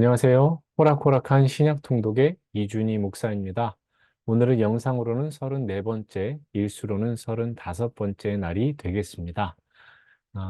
안녕하세요. 호락호락한 신약 통독의 이준희 목사입니다. 오늘은 영상으로는 34번째, 일수로는 35번째 날이 되겠습니다.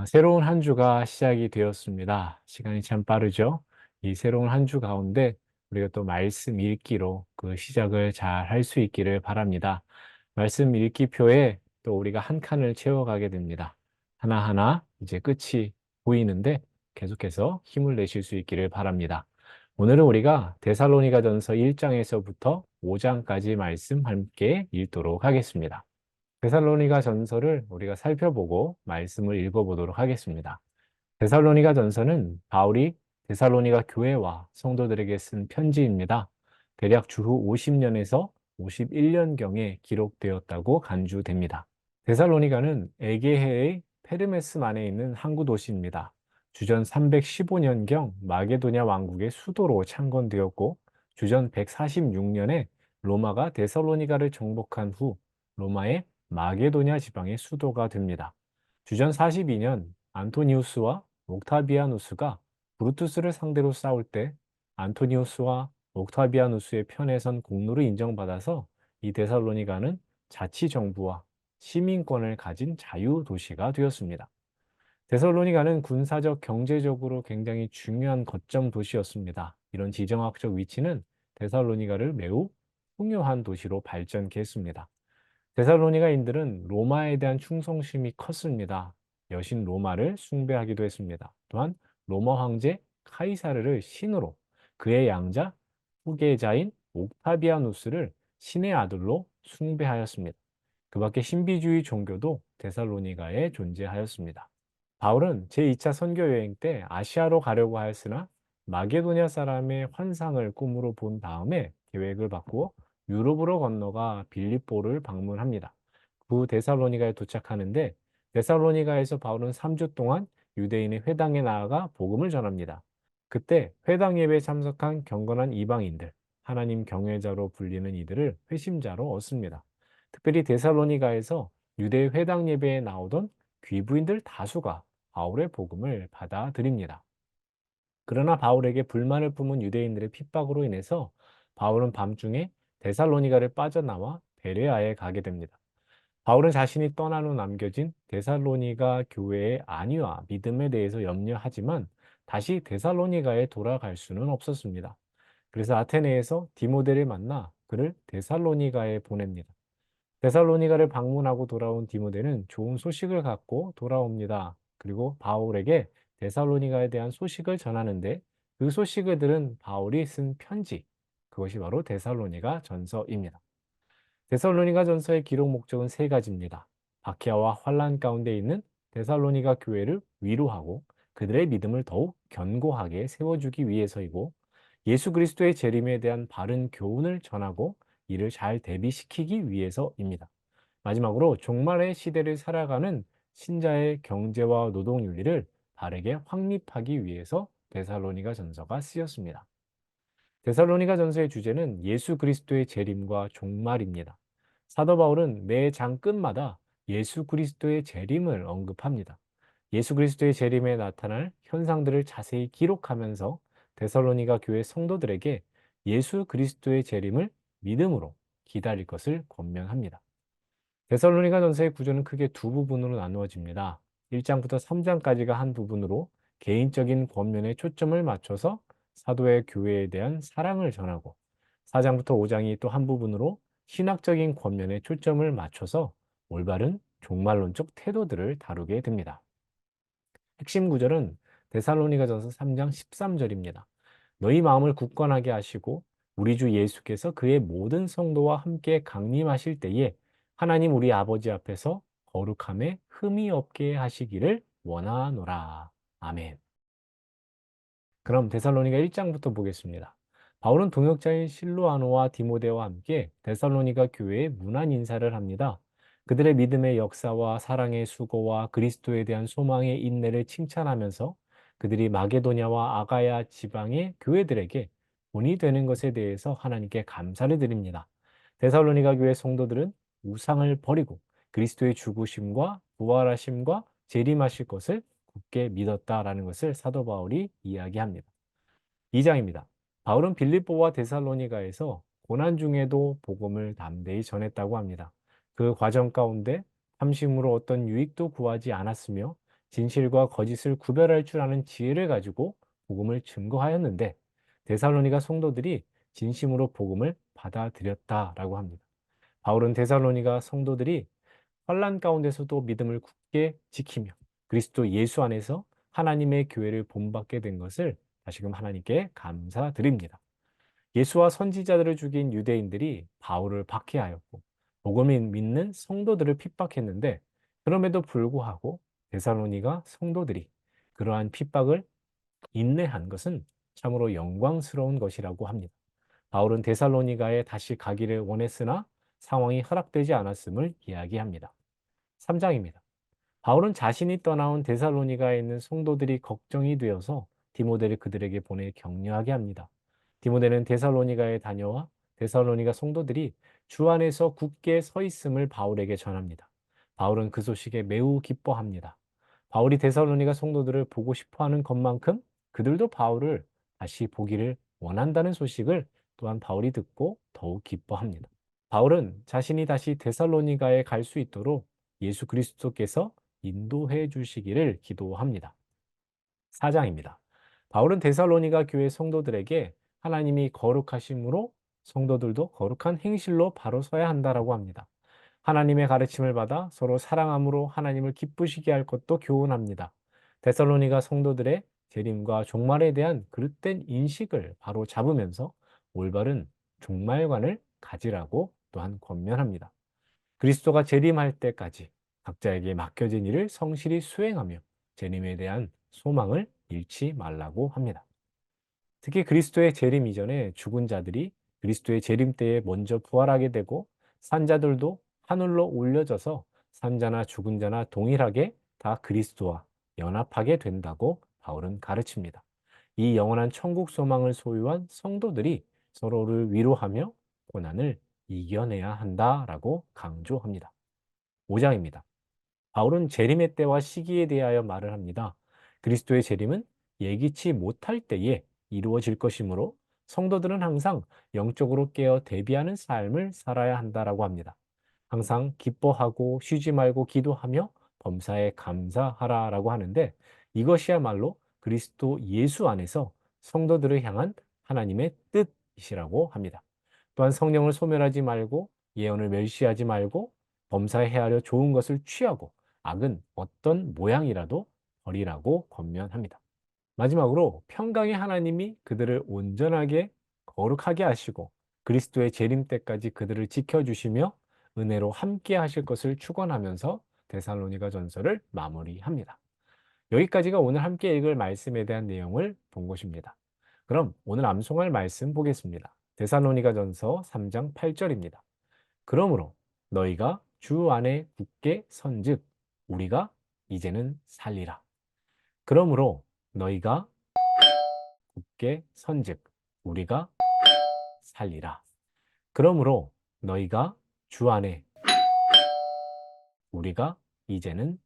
새로운 한 주가 시작이 되었습니다. 시간이 참 빠르죠? 이 새로운 한 주 가운데 우리가 또 말씀 읽기로 그 시작을 잘 할 수 있기를 바랍니다. 말씀 읽기표에 또 우리가 한 칸을 채워가게 됩니다. 하나하나 이제 끝이 보이는데 계속해서 힘을 내실 수 있기를 바랍니다. 오늘은 우리가 데살로니가전서 1장에서부터 5장까지 말씀 함께 읽도록 하겠습니다. 데살로니가 전서를 우리가 살펴보고 말씀을 읽어보도록 하겠습니다. 데살로니가 전서는 바울이 데살로니가 교회와 성도들에게 쓴 편지입니다. 대략 주후 50년에서 51년경에 기록되었다고 간주됩니다. 데살로니가는 에게해의 페르메스만에 있는 항구 도시입니다. 주전 315년경 마게도냐 왕국의 수도로 창건되었고 주전 146년에 로마가 데살로니가를 정복한 후 로마의 마게도냐 지방의 수도가 됩니다. 주전 42년 안토니우스와 옥타비아누스가 브루투스를 상대로 싸울 때 안토니우스와 옥타비아누스의 편에 선 공로를 인정받아서 이 데살로니가는 자치정부와 시민권을 가진 자유도시가 되었습니다. 데살로니가는 군사적, 경제적으로 굉장히 중요한 거점 도시였습니다. 이런 지정학적 위치는 데살로니가를 매우 풍요한 도시로 발전케 했습니다. 데살로니가인들은 로마에 대한 충성심이 컸습니다. 여신 로마를 숭배하기도 했습니다. 또한 로마 황제 카이사르를 신으로, 그의 양자 후계자인 옥타비아누스를 신의 아들로 숭배하였습니다. 그 밖에 신비주의 종교도 데살로니가에 존재하였습니다. 바울은 제2차 선교 여행 때 아시아로 가려고 하였으나 마게도냐 사람의 환상을 꿈으로 본 다음에 계획을 바꾸어 유럽으로 건너가 빌립보를 방문합니다. 그 데살로니가에 도착하는데 데살로니가에서 바울은 3주 동안 유대인의 회당에 나아가 복음을 전합니다. 그때 회당 예배에 참석한 경건한 이방인들, 하나님 경외자로 불리는 이들을 회심자로 얻습니다. 특별히 데살로니가에서 유대 회당 예배에 나오던 귀부인들 다수가 바울의 복음을 받아들입니다. 그러나 바울에게 불만을 뿜은 유대인들의 핍박으로 인해서 바울은 밤중에 데살로니가를 빠져나와 베레아에 가게 됩니다. 바울은 자신이 떠난 후 남겨진 데살로니가 교회의 안위와 믿음에 대해서 염려하지만 다시 데살로니가에 돌아갈 수는 없었습니다. 그래서 아테네에서 디모데를 만나 그를 데살로니가에 보냅니다. 데살로니가를 방문하고 돌아온 디모데는 좋은 소식을 갖고 돌아옵니다. 그리고 바울에게 데살로니가에 대한 소식을 전하는데 그 소식을 들은 바울이 쓴 편지, 그것이 바로 데살로니가 전서입니다. 데살로니가 전서의 기록 목적은 세 가지입니다. 박해와 환란 가운데 있는 데살로니가 교회를 위로하고 그들의 믿음을 더욱 견고하게 세워주기 위해서이고 예수 그리스도의 재림에 대한 바른 교훈을 전하고 이를 잘 대비시키기 위해서입니다. 마지막으로 종말의 시대를 살아가는 신자의 경제와 노동 윤리를 바르게 확립하기 위해서 데살로니가 전서가 쓰였습니다. 데살로니가 전서의 주제는 예수 그리스도의 재림과 종말입니다. 사도 바울은 매 장 끝마다 예수 그리스도의 재림을 언급합니다. 예수 그리스도의 재림에 나타날 현상들을 자세히 기록하면서 데살로니가 교회 성도들에게 예수 그리스도의 재림을 믿음으로 기다릴 것을 권면합니다. 데살로니가 전서의 구조는 크게 두 부분으로 나누어집니다. 1장부터 3장까지가 한 부분으로 개인적인 권면에 초점을 맞춰서 사도의 교회에 대한 사랑을 전하고 4장부터 5장이 또 한 부분으로 신학적인 권면에 초점을 맞춰서 올바른 종말론적 태도들을 다루게 됩니다. 핵심 구절은 데살로니가전서 3장 13절입니다. 너희 마음을 굳건하게 하시고 우리 주 예수께서 그의 모든 성도와 함께 강림하실 때에 하나님 우리 아버지 앞에서 거룩함에 흠이 없게 하시기를 원하노라. 아멘. 그럼 데살로니가 1장부터 보겠습니다. 바울은 동역자인 실로아노와 디모데와 함께 데살로니가 교회에 문안 인사를 합니다. 그들의 믿음의 역사와 사랑의 수고와 그리스도에 대한 소망의 인내를 칭찬하면서 그들이 마게도냐와 아가야 지방의 교회들에게 본이 되는 것에 대해서 하나님께 감사를 드립니다. 데살로니가 교회 성도들은 우상을 버리고 그리스도의 죽으심과 부활하심과 재림하실 것을 굳게 믿었다라는 것을 사도 바울이 이야기합니다. 2장입니다. 바울은 빌립보와 데살로니가에서 고난 중에도 복음을 담대히 전했다고 합니다. 그 과정 가운데 함심으로 어떤 유익도 구하지 않았으며 진실과 거짓을 구별할 줄 아는 지혜를 가지고 복음을 증거하였는데 데살로니가 성도들이 진심으로 복음을 받아들였다라고 합니다. 바울은 데살로니가 성도들이 환난 가운데서도 믿음을 굳게 지키며 그리스도 예수 안에서 하나님의 교회를 본받게 된 것을 다시금 하나님께 감사드립니다. 예수와 선지자들을 죽인 유대인들이 바울을 박해하였고 복음을 믿는 성도들을 핍박했는데 그럼에도 불구하고 데살로니가 성도들이 그러한 핍박을 인내한 것은 참으로 영광스러운 것이라고 합니다. 바울은 데살로니가에 다시 가기를 원했으나 상황이 허락되지 않았음을 이야기합니다. 3장입니다. 바울은 자신이 떠나온 데살로니가에 있는 성도들이 걱정이 되어서 디모데를 그들에게 보내 격려하게 합니다. 디모데는 데살로니가에 다녀와 데살로니가 성도들이 주 안에서 굳게 서 있음을 바울에게 전합니다. 바울은 그 소식에 매우 기뻐합니다. 바울이 데살로니가 성도들을 보고 싶어 하는 것만큼 그들도 바울을 다시 보기를 원한다는 소식을 또한 바울이 듣고 더욱 기뻐합니다. 바울은 자신이 다시 데살로니가에 갈 수 있도록 예수 그리스도께서 인도해 주시기를 기도합니다. 4장입니다. 바울은 데살로니가 교회 성도들에게 하나님이 거룩하심으로 성도들도 거룩한 행실로 바로 서야 한다라고 합니다. 하나님의 가르침을 받아 서로 사랑함으로 하나님을 기쁘시게 할 것도 교훈합니다. 데살로니가 성도들의 재림과 종말에 대한 그릇된 인식을 바로 잡으면서 올바른 종말관을 가지라고 또한 권면합니다. 그리스도가 재림할 때까지 각자에게 맡겨진 일을 성실히 수행하며 재림에 대한 소망을 잃지 말라고 합니다. 특히 그리스도의 재림 이전에 죽은 자들이 그리스도의 재림 때에 먼저 부활하게 되고 산자들도 하늘로 올려져서 산자나 죽은 자나 동일하게 다 그리스도와 연합하게 된다고 바울은 가르칩니다. 이 영원한 천국 소망을 소유한 성도들이 서로를 위로하며 고난을 이겨내야 한다라고 강조합니다. 5장입니다. 바울은 재림의 때와 시기에 대하여 말을 합니다. 그리스도의 재림은 예기치 못할 때에 이루어질 것이므로 성도들은 항상 영적으로 깨어 대비하는 삶을 살아야 한다라고 합니다. 항상 기뻐하고 쉬지 말고 기도하며 범사에 감사하라라고 하는데 이것이야말로 그리스도 예수 안에서 성도들을 향한 하나님의 뜻이시라고 합니다. 또한 성령을 소멸하지 말고 예언을 멸시하지 말고 범사에 헤아려 좋은 것을 취하고 악은 어떤 모양이라도 버리라고 권면합니다. 마지막으로 평강의 하나님이 그들을 온전하게 거룩하게 하시고 그리스도의 재림 때까지 그들을 지켜주시며 은혜로 함께 하실 것을 축원하면서 데살로니가 전서를 마무리합니다. 여기까지가 오늘 함께 읽을 말씀에 대한 내용을 본 것입니다. 그럼 오늘 암송할 말씀 보겠습니다. 데살로니가 전서 3장 8절입니다. 그러므로 너희가 주 안에 굳게 선즉 우리가 이제는 살리라. 그러므로 너희가 굳게 선즉 우리가 살리라. 그러므로 너희가 주 안에 우리가 이제는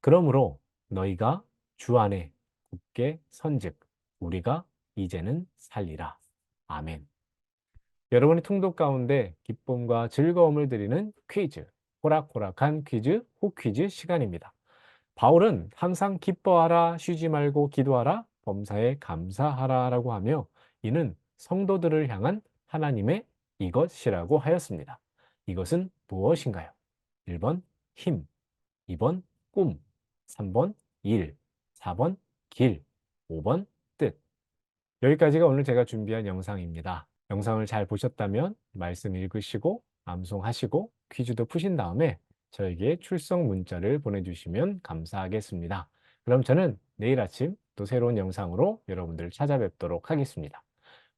그러므로 너희가 주 안에 굳게 선즉 우리가 이제는 살리라. 아멘. 여러분의 통독 가운데 기쁨과 즐거움을 드리는 퀴즈, 호락호락한 퀴즈, 호퀴즈 시간입니다. 바울은 항상 기뻐하라, 쉬지 말고 기도하라, 범사에 감사하라라고 하며 이는 성도들을 향한 하나님의 이것이라고 하였습니다. 이것은 무엇인가요? 1번 힘, 2번 꿈, 3번 일, 4번 길, 5번 뜻. 여기까지가 오늘 제가 준비한 영상입니다. 영상을 잘 보셨다면 말씀 읽으시고 암송하시고 퀴즈도 푸신 다음에 저에게 출석 문자를 보내주시면 감사하겠습니다. 그럼 저는 내일 아침 또 새로운 영상으로 여러분들을 찾아뵙도록 하겠습니다.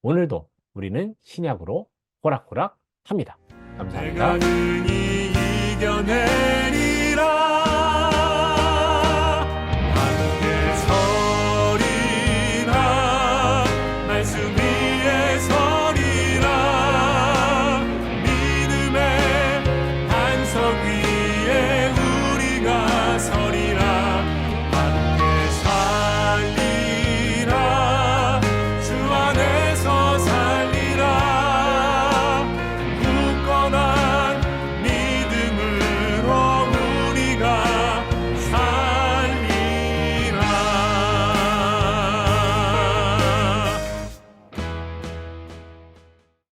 오늘도 우리는 신약으로 호락호락 합니다. 감사합니다.